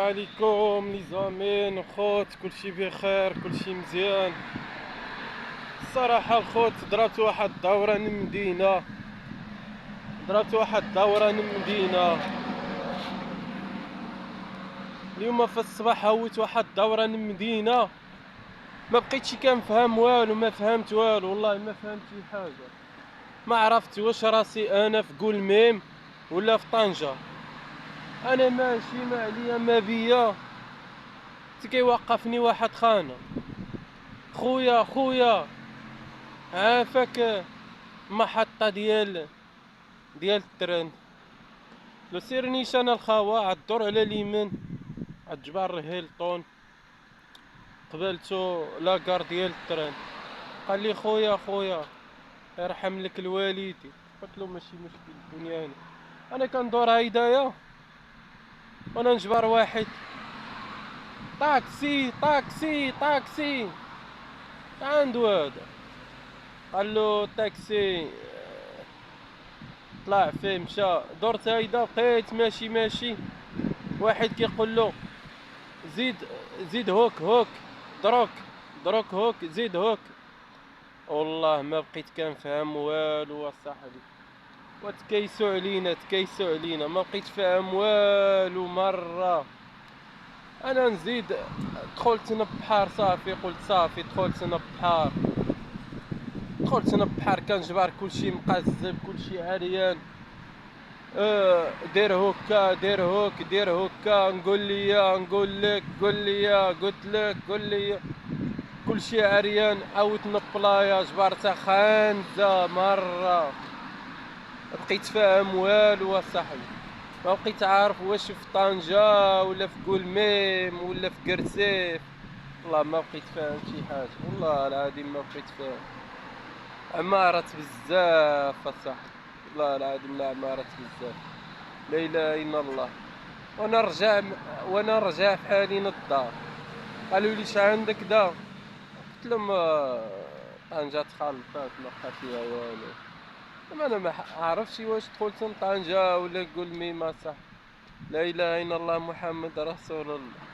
عليكم لي زامين وخوت، كلشي بخير، كلشي مزيان. الصراحة الخوت ضربت واحد الدورة نمدينة اليوم في الصباح. هويت واحد الدورة نمدينة، ما بقيتش كنفهم والو، ما فهمت والو، والله ما فهمت شي حاجة. ما عرفت واش راسي انا في قول ميم ولا في طنجة. انا ماشي ما عليا ما بيا، كيوقفني واحد خانة. خويا عافاك محطة ديال التران. لو سير نيشان الخوا عالدور على اليمين عالجبار هيلتون، قبلتو لاكار ديال التران. قال لي خويا يرحم لك الوالدي. قلت له ماشي مشكل دنياني، انا كندور هيدايا وانا نجبر واحد. طاكسي عندو هذا. قال له تاكسي، طلع فيه مشى. درت هيدا بقيت ماشي. واحد كيقول له زيد هوك دروك هوك زيد هوك. والله ما بقيت كنفهم والو اصاحبي، تكيسوا علينا ما بقيت فاهم والو مرة. انا نزيد دخلت نبحر صافي، قلت صافي دخلت نبحر كنجبر كلشي مقزب كلشي عريان. دير هوكا نقول لك قول لي كلشي عريان. عاودت نبلايا جبرتها خانزة مرة، بقيت فاهم والو اصاحبي. ما بقيت عارف واش في طنجة ولا في قولميم ولا في قرسيف. والله ما بقيت فاهم شي حاجة، والله العظيم ما بقيت فاهم. عمارة بزاف اصاحبي، والله العظيم لا عمارة بزاف، لا اله الا الله. وانا رجع في حالي للدار. قالوا لي عندك دا؟ قلت لهم طنجة تخلطات ما بقى فيها والو. انا ما عرفتش واش دخلت لطنجة ولا نقول ميما صح. لا اله الا الله محمد رسول الله.